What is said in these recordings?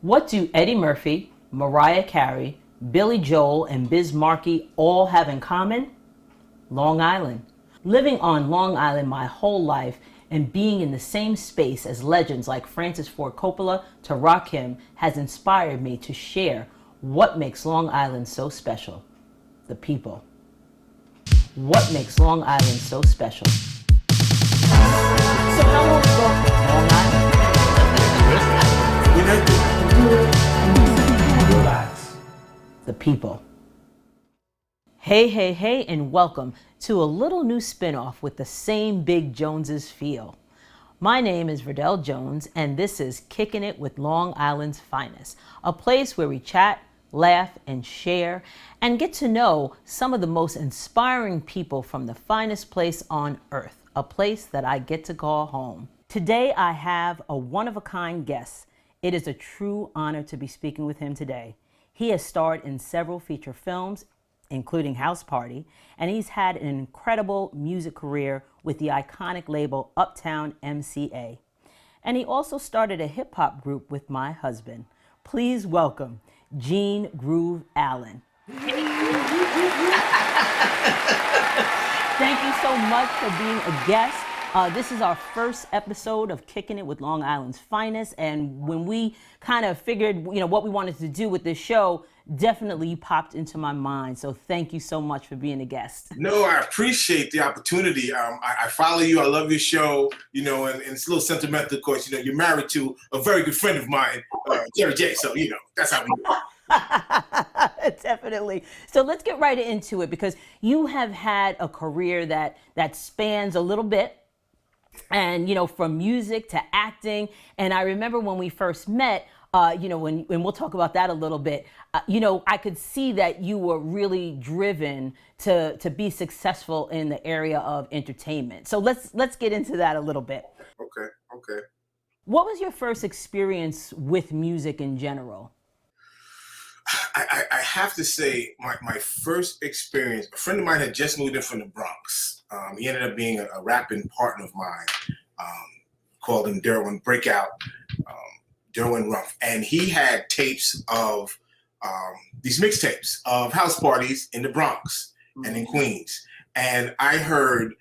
What do Eddie Murphy, Mariah Carey, Billy Joel, and Biz Markie all have in common? Long Island. Living on Long Island my whole life and being in the same space as legends like Francis Ford Coppola to Rakim has inspired me to share what makes Long Island so special. The people. What makes Long Island so special? So how long ago Long Island? Relax. The people. Hey, hey, hey, and welcome to a little new spinoff with the same Big Joneses feel. My name is Verdel Jones, and this is Kickin' It with Long Island's finest, a place where we chat, laugh, and share, and get to know some of the most inspiring people from the finest place on earth, a place that I get to call home. Today, I have a one-of-a-kind guest. It is a true honor to be speaking with him today. He has starred in several feature films, including House Party, and he's had an incredible music career with the iconic label Uptown MCA. And he also started a hip-hop group with my husband. Please welcome Gene Groove Allen. Thank you so much for being a guest. This is our first episode of Kickin' It with Long Island's finest, and when we kind of figured, what we wanted to do with this show, definitely you popped into my mind. So thank you so much for being a guest. No, I appreciate the opportunity. I follow you. I love your show. And it's a little sentimental, of course. You're married to a very good friend of mine, Jerry J. So that's how we do it. Definitely. So let's get right into it, because you have had a career that spans a little bit. And, from music to acting. And I remember when we first met, when we'll talk about that a little bit, I could see that you were really driven to be successful in the area of entertainment. So let's get into that a little bit. Okay. What was your first experience with music in general? I have to say, my first experience, a friend of mine had just moved in from the Bronx. He ended up being a rapping partner of mine. Called him Derwin Breakout, Derwin Rumpf. And he had tapes of these mixtapes of house parties in the Bronx and in Queens. And I heard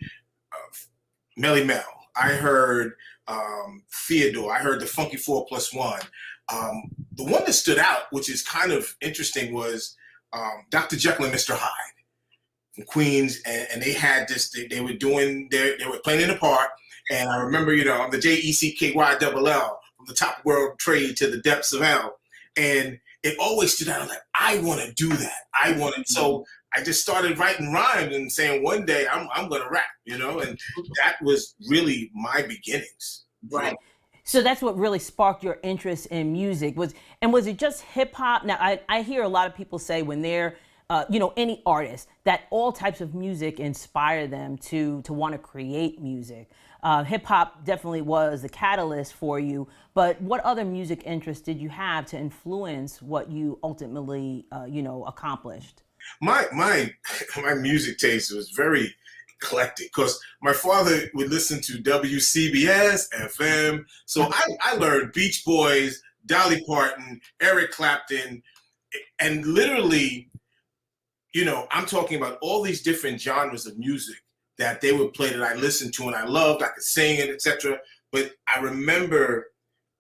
Melly Mel. I heard Theodore. I heard the Funky 4+1. The one that stood out, which is kind of interesting, was Dr. Jekyll and Mr. Hyde from Queens, and they had this. They were playing in the park, and I remember, I'm the JECKYLL, from the top world trade to the depths of hell, and it always stood out. I'm like, I want to do that. I want it. So I just started writing rhymes and saying, one day I'm going to rap, and that was really my beginnings. Right. So that's what really sparked your interest in music. Was it just hip hop? Now I hear a lot of people say when they're any artist, that all types of music inspire them to want to create music. Hip hop definitely was the catalyst for you, but what other music interests did you have to influence what you ultimately accomplished? My music taste was very eclectic, because my father would listen to WCBS FM. So I learned Beach Boys, Dolly Parton, Eric Clapton, and literally, I'm talking about all these different genres of music that they would play that I listened to and I loved. I could sing it, etc. But I remember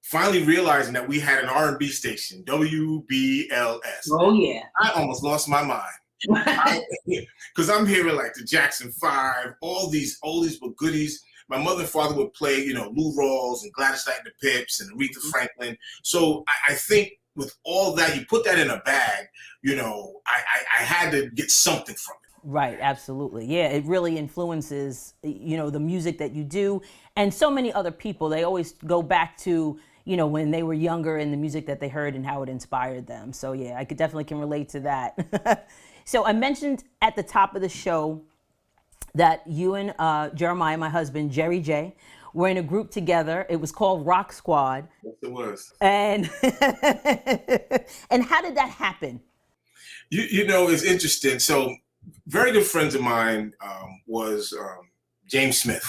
finally realizing that we had an R&B station, WBLS. Oh, yeah. I almost lost my mind. Because I'm hearing like the Jackson 5, all these oldies but goodies. My mother and father would play, Lou Rawls and Gladys Knight and the Pips and Aretha Franklin. So I think with all that, you put that in a bag, I had to get something from it. Right, absolutely. Yeah, it really influences, the music that you do. And so many other people, they always go back to, when they were younger and the music that they heard and how it inspired them. So yeah, I definitely can relate to that. So I mentioned at the top of the show that you and Jeremiah, my husband, Jerry J, were in a group together. It was called Rock Squad. Yes, it was. And and how did that happen? It's interesting. So very good friends of mine was James Smith.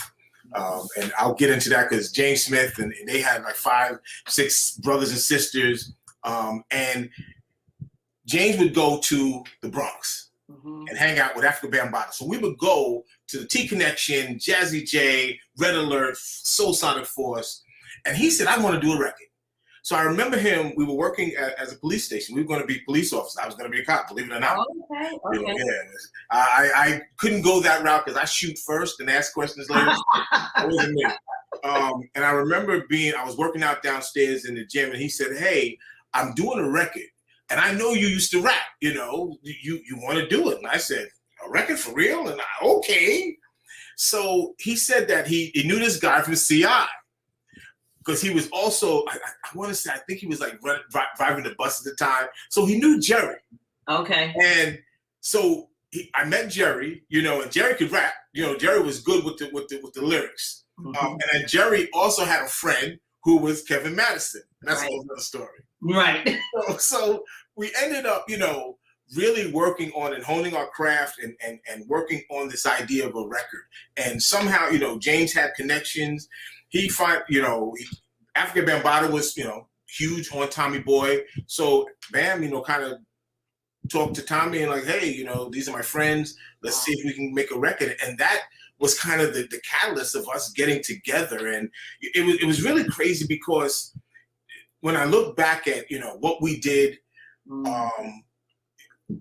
And I'll get into that because James Smith and they had like 5, 6 brothers and sisters. And James would go to the Bronx and hang out with Africa Bambaataa. So we would go to the T Connection, Jazzy J, Red Alert, Soul Sonic Force. And he said, I want to do a record. So I remember him, we were working as a police station. We were going to be police officers. I was going to be a cop, believe it or not. Okay. You know, I couldn't go that route because I shoot first and ask questions later. That wasn't me. And I remember I was working out downstairs in the gym, and he said, hey, I'm doing a record. And I know you used to rap, you know, you want to do it. And I said, a record for real? And okay. So he said that he knew this guy from CI. Because he was also, I want to say, I think he was like driving the bus at the time. So he knew Jerry. Okay. And so I met Jerry, you know, and Jerry could rap. You know, Jerry was good with the lyrics. And then Jerry also had a friend who was Kevin Madison. And that's another story. Right. So we ended up, you know, really working on and honing our craft and working on this idea of a record. And somehow, you know, James had connections. Africa Bambaataa was, you know, huge on Tommy Boy. So Bam, you know, kind of talked to Tommy and like, hey, you know, these are my friends. Let's see if we can make a record. And that was kind of the catalyst of us getting together. And it was really crazy because when I look back at, you know, what we did,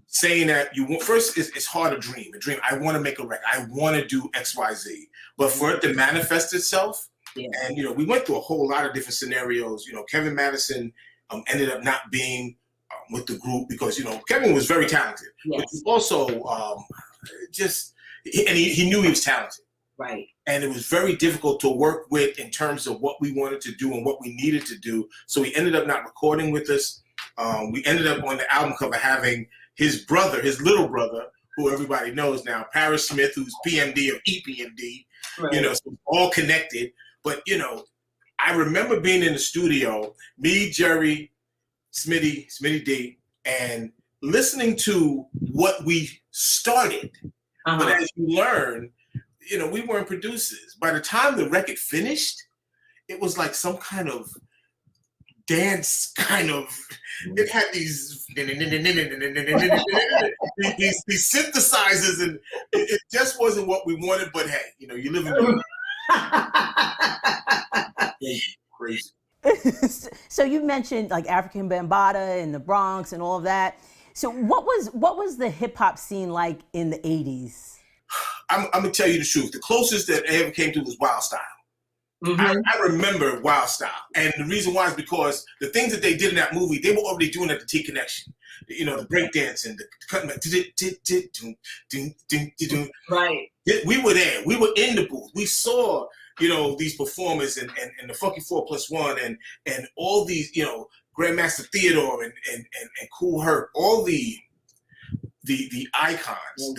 saying that first it's hard to dream. I want to make a record. I want to do X, Y, Z. But for it to manifest itself, and, you know, we went through a whole lot of different scenarios. You know, Kevin Madison ended up not being with the group because, you know, Kevin was very talented. But he also he knew he was talented. Right. And it was very difficult to work with in terms of what we wanted to do and what we needed to do. So he ended up not recording with us. We ended up on the album cover having his brother, his little brother, who everybody knows now, Paris Smith, who's PMD of EPMD, you know, so all connected. But, you know, I remember being in the studio, me, Jerry, Smitty D, and listening to what we started. But as you learn, you know, we weren't producers. By the time the record finished, it was like some kind of dance it had these synthesizers, and it just wasn't what we wanted. But hey, you know, you live in crazy. So you mentioned like African Bambaataa and the Bronx and all of that. So what was the hip hop scene like in the 80s? I'm gonna tell you the truth. The closest that I ever came to was Wild Style. I remember Wild Style, and the reason why is because the things that they did in that movie, they were already doing at the T Connection. You know, the breakdance and the cutting. Right. We were there. We were in the booth. We saw, you know, these performers and the Funky 4+1 and all these, you know, Grandmaster Theodore and Kool Herc, all the icons,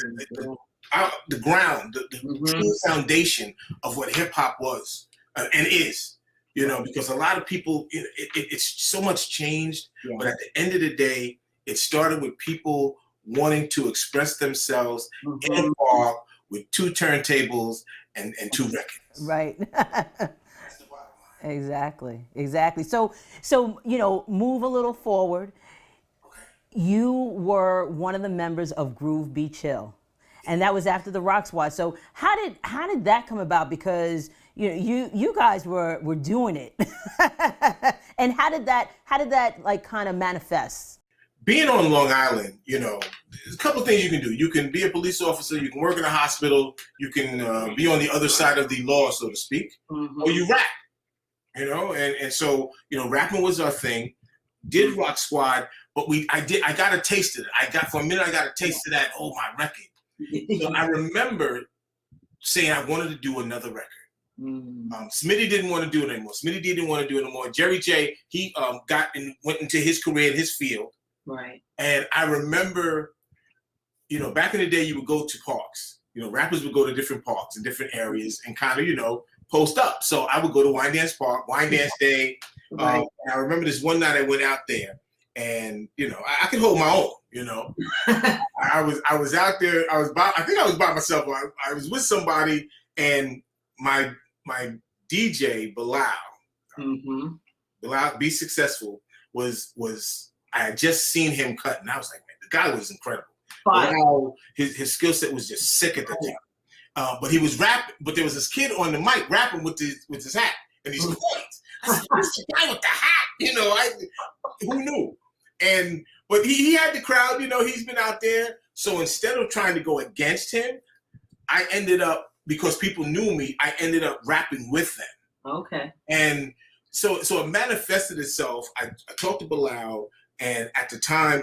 the ground, the true foundation of what hip hop was and is, you know, because a lot of people, it's so much changed, but at the end of the day, it started with people wanting to express themselves in a park with 2 turntables and 2 records. Right. Exactly. So, you know, move a little forward. You were one of the members of Groove Be Chill, and that was after the Rock Squad. So how did that come about? Because you guys were doing it, and how did that like kind of manifest? Being on Long Island, you know, there's a couple of things you can do. You can be a police officer, you can work in a hospital, you can be on the other side of the law, so to speak, or you rap, you know, and so, you know, rapping was our thing. Did Rock Squad, but I got a taste of it. For a minute, I got a taste of that, my record. So I remember saying I wanted to do another record. Smitty didn't want to do it anymore. Smitty didn't want to do it anymore. Jerry J, he went into his career in his field. Right. And I remember, you know, back in the day, you would go to parks. You know, rappers would go to different parks in different areas and kind of, you know, post up. So I would go to Wine Dance Park, Wine Dance Day. Right. I remember this one night I went out there, and you know, I could hold my own. You know, I was out there. I think I was by myself. I was with somebody, and my DJ Bilal, Bilal Be Successful, I had just seen him cut, and I was like, man, the guy was incredible. Fire. Wow, his skill set was just sick at the time. But he was rapping, but there was this kid on the mic rapping with his hat and these coins. I said, "Who's the guy with the hat?" Who knew? But he had the crowd. He's been out there. So instead of trying to go against him, I ended up, because people knew me, I ended up rapping with them. Okay. And so it manifested itself. I talked to Bilal, and at the time,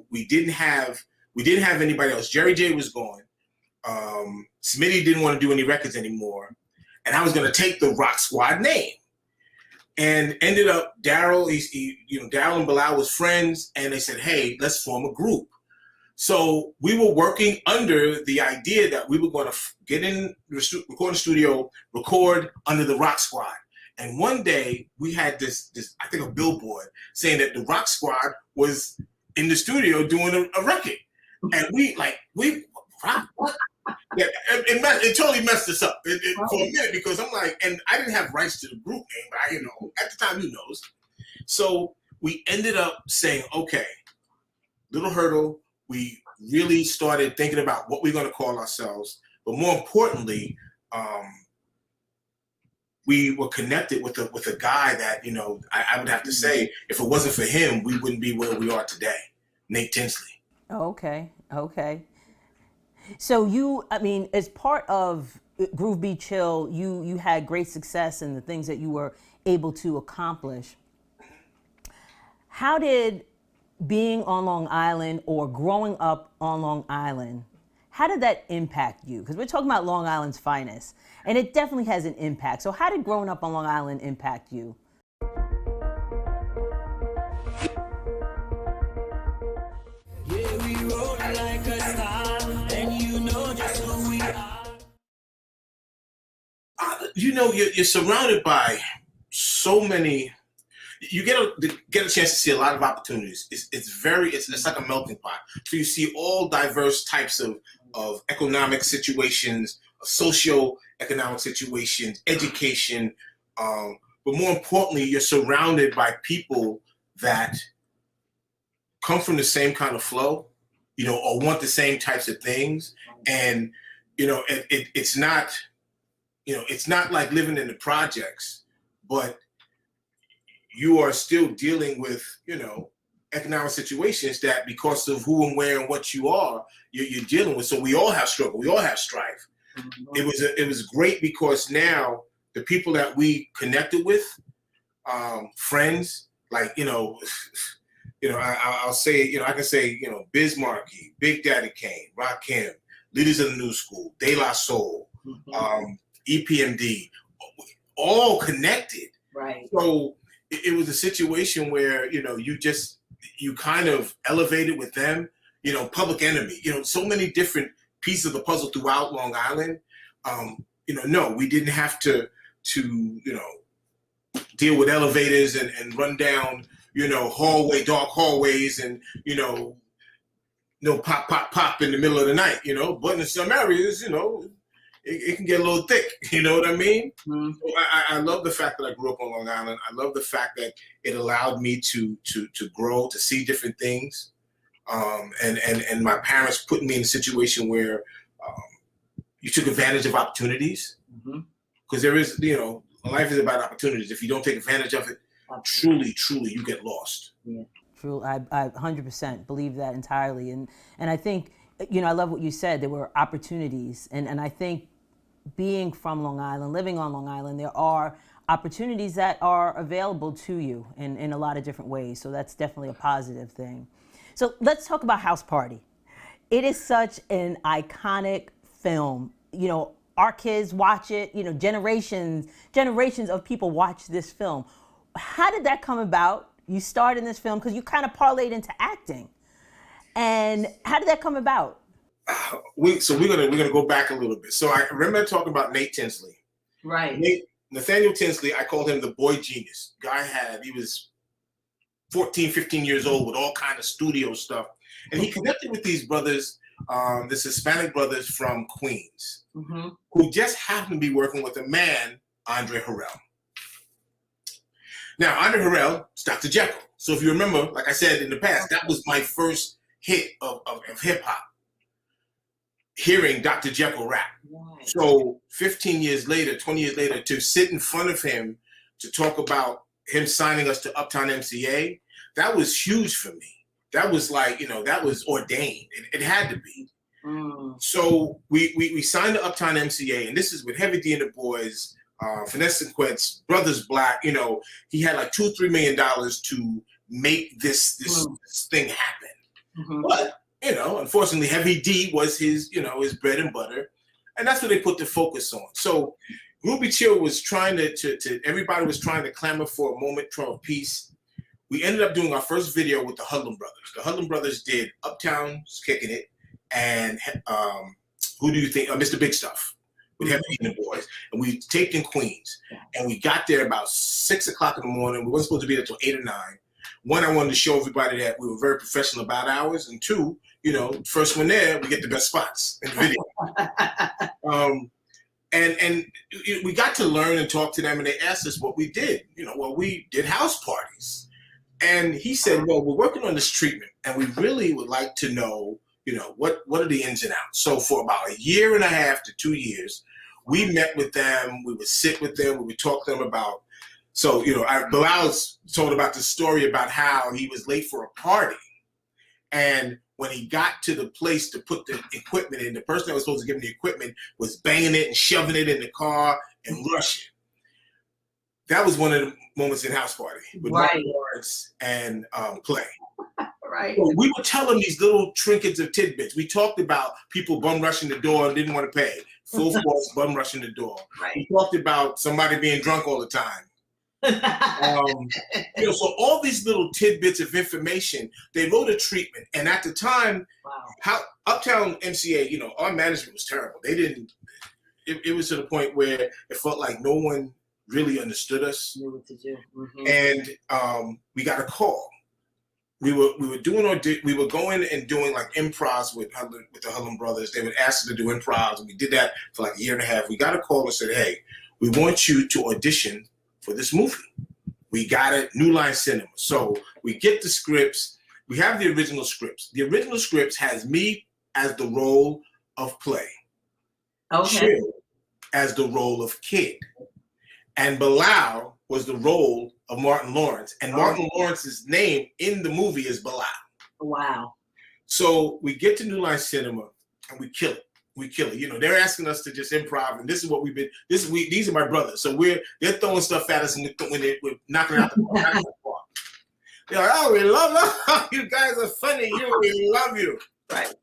we didn't have anybody else. Jerry J was gone. Smitty didn't want to do any records anymore, and I was going to take the Rock Squad name. And ended up Daryl. Daryl and Bilal was friends, and they said, "Hey, let's form a group." So we were working under the idea that we were going to get in the recording studio, record under the Rock Squad. And one day we had this I think a billboard saying that the Rock Squad was in the studio doing a record, and we rock. Yeah, it totally messed us up for a minute, because I'm like, and I didn't have rights to the group name, but at the time, who knows? So we ended up saying, okay, Little Hurdle. We really started thinking about what we're going to call ourselves, but more importantly, we were connected with a guy that I would have to say, if it wasn't for him, we wouldn't be where we are today. Nate Tinsley. Okay. So as part of Groove Be Chill, you had great success in the things that you were able to accomplish. How did being on Long Island or growing up on Long Island, how did that impact you? Because we're talking about Long Island's finest, and it definitely has an impact. So how did growing up on Long Island impact you? Yeah, we roll like a star, and you know just who we are. You're surrounded by so many. You get a chance to see a lot of opportunities. It's like a melting pot. So you see all diverse types of economic situations, socio-economic situations, education. But more importantly, you're surrounded by people that come from the same kind of flow, or want the same types of things. And, it's not, it's not like living in the projects, but you are still dealing with, economic situations that, because of who and where and what you are, you're dealing with. So we all have struggle. We all have strife. It was great, because now the people that we connected with, friends, like, I'll say, I can say, Biz Markie, Big Daddy Kane, Rakim, Leaders of the New School, De La Soul, EPMD, all connected. Right. So it was a situation where, you kind of elevated with them, Public Enemy, so many different pieces of the puzzle throughout Long Island. No, we didn't have to deal with elevators and run down, dark hallways and, pop, pop, pop in the middle of the night, but in some areas, it can get a little thick, you know what I mean? Mm-hmm. So I love the fact that I grew up on Long Island. I love the fact that it allowed me to grow, to see different things. And my parents put me in a situation where you took advantage of opportunities. Because there is, life is about opportunities. If you don't take advantage of it, truly, you get lost. Yeah. True. I 100% believe that entirely. And I think, I love what you said. There were opportunities. And I think being from Long Island, living on Long Island, there are opportunities that are available to you in a lot of different ways. So that's definitely a positive thing. So let's talk about House Party. It is such an iconic film. Our kids watch it, generations of people watch this film. How did that come about? You starred in this film because you kind of parlayed into acting. And how did that come about? We're gonna go back a little bit. So I remember talking about Nate Tinsley. Right. Nathaniel Tinsley, I called him the boy genius. He was 14, 15 years old with all kind of studio stuff. And he connected with these brothers, this Hispanic brothers from Queens, who just happened to be working with a man, Andre Harrell. Now, Andre Harrell is Dr. Jekyll. So if you remember, like I said in the past, that was my first hit of hip hop, hearing Dr. Jekyll rap. Right. So 15 years later, 20 years later, to sit in front of him to talk about him signing us to Uptown MCA, that was huge for me. That was like, that was ordained. It had to be. So we signed to Uptown MCA, and this is with Heavy D and the Boys, Finesse and Quets, Brothers Black. He had like $2-3 million to make this thing happen. But unfortunately, Heavy D was his bread and butter, and that's what they put the focus on. So Ruby Chill was trying to everybody was trying to clamor for a moment of peace. We ended up doing our first video with the Hudlin Brothers. The Hudlin Brothers did Uptown's Kickin' It, and who do you think? Mr. Big Stuff with Heavy D and the Boys. And we taped in Queens, and we got there about 6 o'clock in the morning. We weren't supposed to be there till 8 or 9. One, I wanted to show everybody that we were very professional about hours, and two, first one there, we get the best spots in the video. And we got to learn and talk to them, and they asked us what we did. We did house parties. And he said, well, we're working on this treatment, and we really would like to know, what are the ins and outs? So for about 1.5 to 2 years, we met with them. We would sit with them. We would talk to them about, Bilal's told about the story about how he was late for a party. And when he got to the place to put the equipment in, the person that was supposed to give him the equipment was banging it and shoving it in the car and rushing. That was one of the moments in House Party with Martin Lawrence and Play. Right. So we would tell them these little trinkets of tidbits. We talked about people bum rushing the door and didn't want to pay. Full force bum rushing the door. Right. We talked about somebody being drunk all the time. So all these little tidbits of information, they wrote a treatment. And at the time, how Uptown MCA, our management was terrible. They didn't, it was to the point where it felt like no one really understood us. Knew what to do. And we got a call. We were going and doing like improvs with the Hudlin Brothers. They would ask us to do improvs, and we did that for like 1.5 years. We got a call and said, hey, we want you to audition for this movie. We got it, New Line Cinema. So we get the scripts. We have the original scripts. The original scripts has me as the role of Play. Okay. Chill as the role of Kid. And Bilal was the role of Martin Lawrence. And Martin Lawrence's name in the movie is Bilal. Wow. So we get to New Line Cinema and we kill it. We kill it. They're asking us to just improv, and this is what we've been. These are my brothers. So they're throwing stuff at us, and we're knocking it out the park. They're like, oh, we love you. You guys are funny. We love you. Right.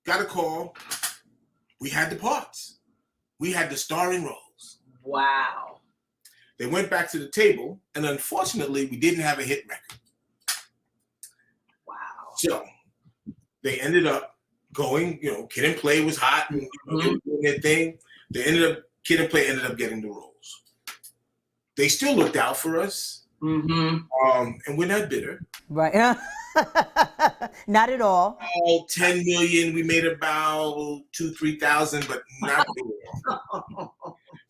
Got a call. We had the parts. We had the starring roles. Wow. They went back to the table, and unfortunately, we didn't have a hit record. Wow. So they ended up going, Kid and Play was hot, and they were doing their thing. Kid and Play ended up getting the roles. They still looked out for us, and we're not bitter. Right. Not at all. 10 million, we made about 2,000-3,000, but not bitter.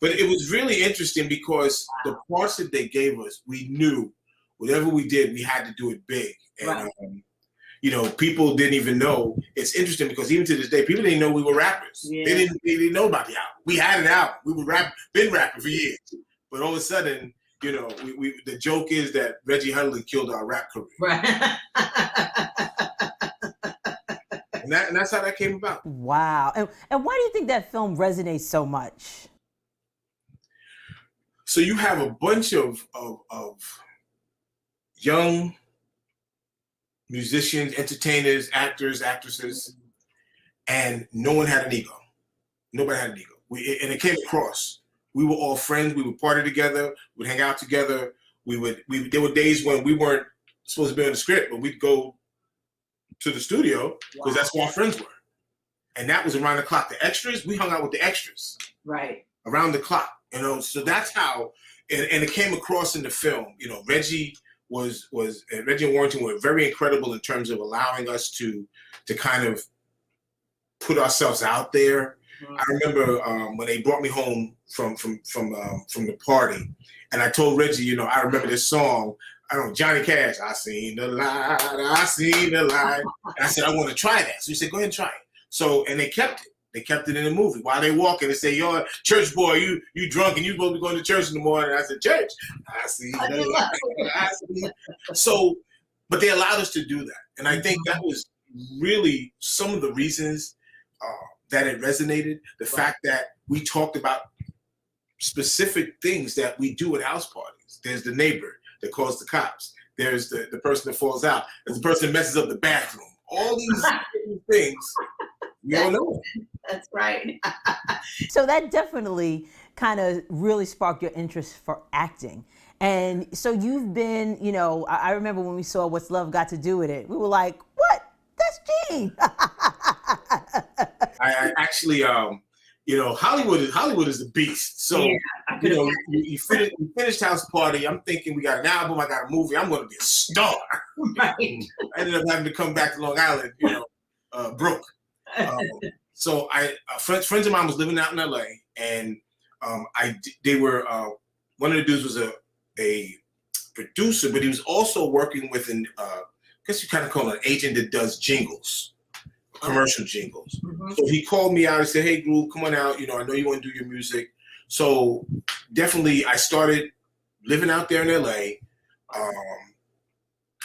But it was really interesting because the parts that they gave us, we knew whatever we did, we had to do it big. And people didn't even know. It's interesting because even to this day, people didn't know we were rappers. Yeah. They didn't know about the album. We had an album. We were been rapping for years. But all of a sudden, the joke is that Reggie Hudlin killed our rap career. Right. And that's how that came about. Wow. And why do you think that film resonates so much? So you have a bunch of young musicians, entertainers, actors, actresses, and no one had an ego. Nobody had an ego. And it came across. We were all friends. We would party together. We'd hang out together. There were days when we weren't supposed to be on the script, but we'd go to the studio because that's where our friends were. And that was around the clock. The extras, we hung out with the extras. Right. Around the clock. So that's how, and it came across in the film. Reggie Reggie and Warrington were very incredible in terms of allowing us to kind of put ourselves out there. I remember when they brought me home from the party, and I told Reggie, I remember this song I don't know, Johnny Cash, I seen the light, I seen the light. And I said, I want to try that. So he said, go ahead and try it. So, and they kept it. They kept it in the movie. While they walking, they say, yo, church boy, you drunk and you supposed to be going to church in the morning. And I said, church, I see the light, I see. So, but they allowed us to do that. And I think that was really some of the reasons that it resonated. The fact that we talked about specific things that we do at house parties. There's the neighbor that calls the cops. There's the person that falls out. There's the person that messes up the bathroom. All these things, we all know. That's right. So that definitely kind of really sparked your interest for acting. And so you've been, you know, I remember when we saw What's Love Got to Do With It, we were like, what? That's Gene. I actually, you know, Hollywood is a beast. So, Yeah, you know, you finished House Party. I'm thinking we got an album, I got a movie. I'm going to be a star. right. I ended up having to come back to Long Island, you know, broke. So friends of mine was living out in LA, and they were one of the dudes was a producer, but he was also working with I guess you kind of call it an agent that does jingles, commercial jingles. Mm-hmm. So he called me out and said, "Hey, Groove, come on out. You know, I know you want to do your music." So definitely, I started living out there in LA,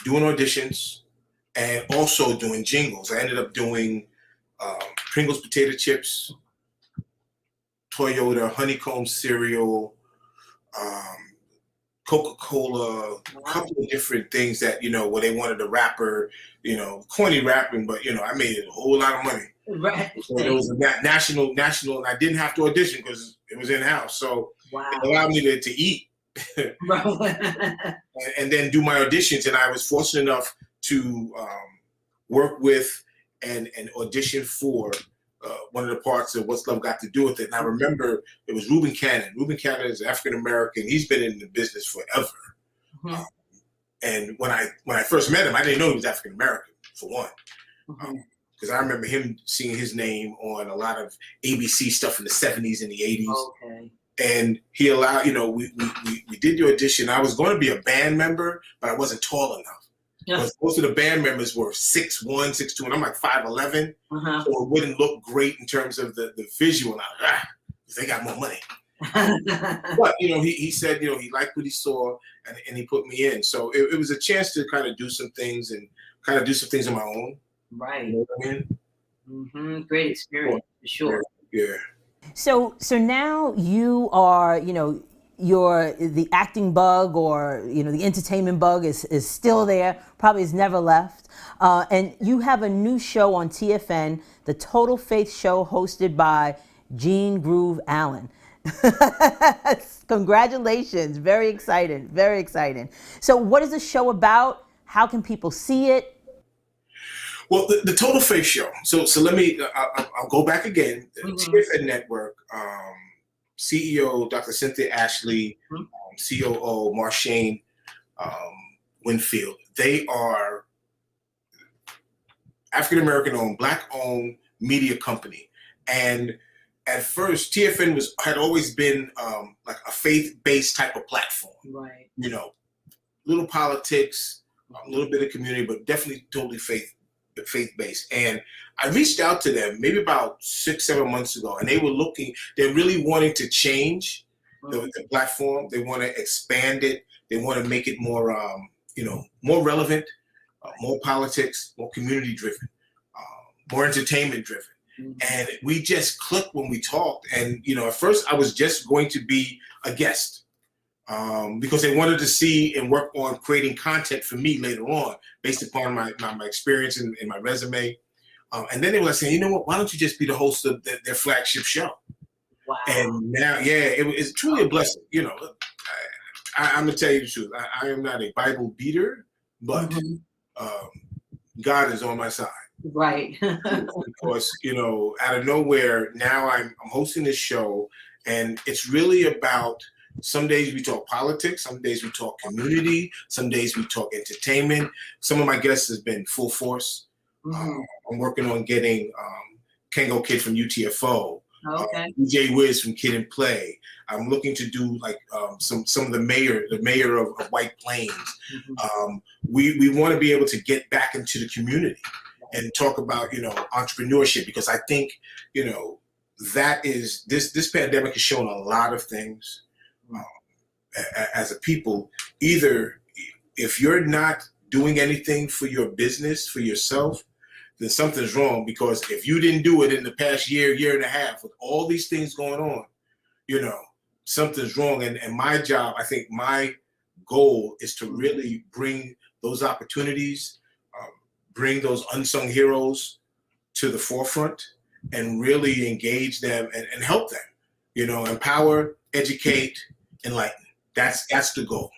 doing auditions, and also doing jingles. I ended up doing Pringles potato chips, Toyota honeycomb cereal, Coca-Cola, a couple of different things that, you know, where they wanted a rapper, you know, corny rapping, but, you know, I made a whole lot of money. Right. So it was a national, and I didn't have to audition because it was in-house. So Wow. it allowed me to eat and then do my auditions. And I was fortunate enough to work with and audition for one of the parts of What's Love Got to Do With It. And I remember it was Reuben Cannon. Reuben Cannon is African-American. He's been in the business forever. Mm-hmm. And when I first met him, I didn't know he was African-American, for one. Mm-hmm. Because I remember him seeing his name on a lot of ABC stuff in the 70s and the 80s. Okay. And he allowed, you know, we did the audition. I was going to be a band member, but I wasn't tall enough. Because most of the band members were 6'1", 6'2", and I'm like 5'11", so it wouldn't look great in terms of the visual. Because they got more money. But, you know, he said, you know, he liked what he saw, and he put me in. So it was a chance to kind of do some things and kind of do some things on my own. Right. You know what I mean? Mm-hmm. Great experience, for sure. Yeah. So now you are, you know, the acting bug, or, you know, the entertainment bug is still there, probably has never left. And you have a new show on TFN, the Total Faith Show, hosted by Gene Groove Allen. Congratulations. Very excited. Very exciting. So what is the show about? How can people see it? Well, the Total Faith Show. So let me, I'll go back again. The TFN Network, CEO, Dr. Cynthia Ashley, COO, Marshane Winfield. They are African-American owned, Black owned media company. And at first, TFN had always been like a faith-based type of platform. Right. You know, little politics, a little bit of community, but definitely totally faith-based. And I reached out to them maybe about 6-7 months ago, and they're really wanting to change the platform. They want to expand it. They want to make it more, you know, more relevant, more politics, more community-driven, more entertainment-driven. And we just clicked when we talked. And, you know, at first I was just going to be a guest because they wanted to see and work on creating content for me later on based upon my experience and my resume. And then they were saying, you know what, why don't you just be the host of their flagship show? Wow. And now, it's truly a blessing. You know, I'm going to tell you the truth. I am not a Bible beater, but God is on my side. Right. Because, you know, out of nowhere, now I'm hosting this show, and it's really about, some days we talk politics, some days we talk community, some days we talk entertainment. Some of my guests has been full force. I'm working on getting Kengo Kid from UTFO. Okay. DJ Wiz from Kid and Play. I'm looking to do like some of the mayor of White Plains. Mhm. We want to be able to get back into the community and talk about, entrepreneurship, because I think, that is this pandemic has shown a lot of things as a people. Either if you're not doing anything for your business, for yourself, then something's wrong, because if you didn't do it in the past year and a half with all these things going on, something's wrong. And my job, I think my goal is to really bring those opportunities, bring those unsung heroes to the forefront and really engage them and help them, empower, educate, enlighten. That's the goal.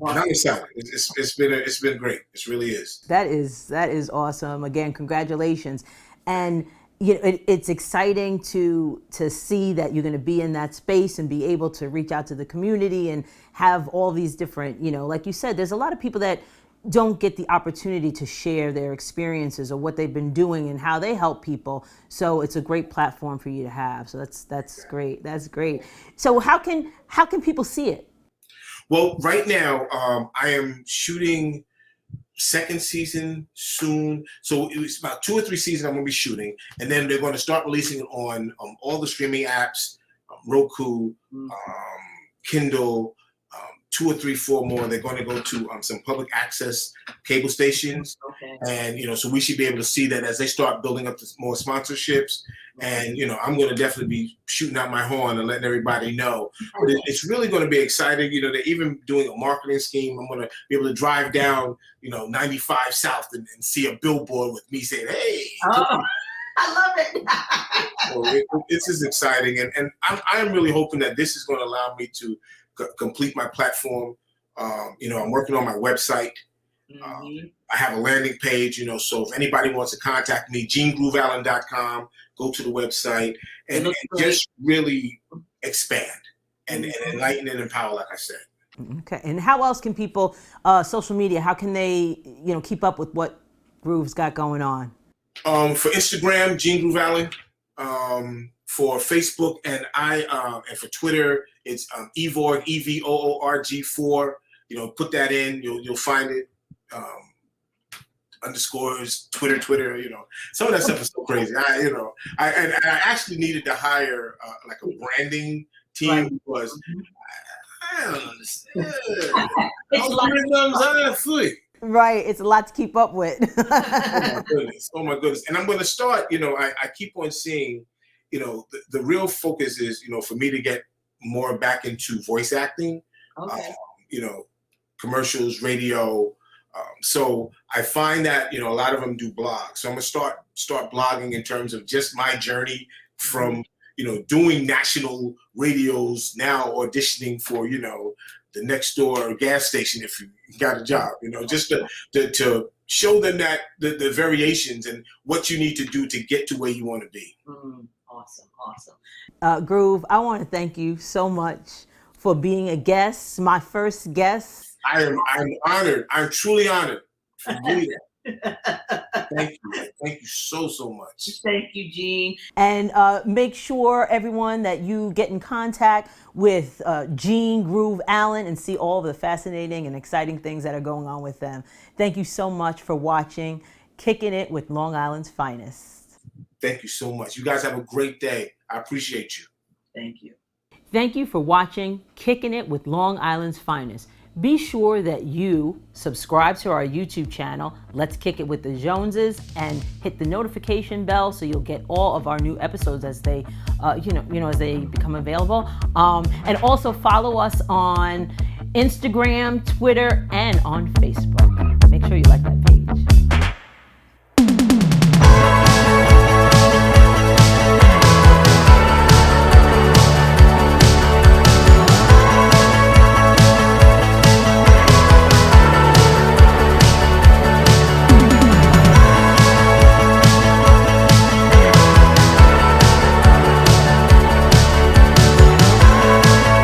And I'm excited. It's been great. It really is. That is awesome. Again, congratulations. And it's exciting to see that you're going to be in that space and be able to reach out to the community and have all these different, like you said, there's a lot of people that don't get the opportunity to share their experiences or what they've been doing and how they help people. So it's a great platform for you to have. So that's great. That's great. So how can people see it? Well, right now, I am shooting second season soon. So it's about 2 or 3 seasons I'm going to be shooting. And then they're going to start releasing it on all the streaming apps, Roku, Kindle, 2 or 3, 4 more. They're going to go to some public access cable stations. Okay. And, so we should be able to see that as they start building up more sponsorships. And, I'm going to definitely be shooting out my horn and letting everybody know. But it's really going to be exciting. They're even doing a marketing scheme. I'm going to be able to drive down, 95 South and see a billboard with me saying, "Hey." Oh, I love it. So it's just exciting. And I'm really hoping that this is going to allow me to complete my platform. I'm working on my website. I have a landing page, so if anybody wants to contact me, GeneGrooveAllen.com, go to the website and just really expand and enlighten and empower, like I said. Okay. And how else can people, social media, how can they, keep up with what Groove's got going on? For Instagram, Gene Groove Allen. For Facebook and for Twitter, it's Evorg, EVOORG4. Put that in, you'll find it. Underscores Twitter. Some of that stuff is so crazy. I actually needed to hire like a branding team because I don't understand. Right, it's a lot to keep up with. Oh my goodness! And I'm going to start. I keep on seeing. The real focus is for me to get more back into voice acting. Okay. Commercials, radio. So I find that a lot of them do blogs. So I'm gonna start blogging in terms of just my journey from doing national radios, now auditioning for the next door gas station if you got a job. Just to show them that the variations and what you need to do to get to where you want to be. Awesome. Groove, I want to thank you so much for being a guest, my first guest. I'm honored. I'm truly honored for doing that. Thank you so much. Thank you, Gene. And make sure, everyone, that you get in contact with Gene Groove Allen and see all the fascinating and exciting things that are going on with them. Thank you so much for watching Kickin' It with Long Island's Finest. Thank you so much. You guys have a great day. I appreciate you. Thank you. Thank you for watching Kickin' It with Long Island's Finest. Be sure that you subscribe to our YouTube channel, Let's Kick It with the Joneses, and hit the notification bell so you'll get all of our new episodes as they, as they become available. And also follow us on Instagram, Twitter, and on Facebook. Make sure you like that page.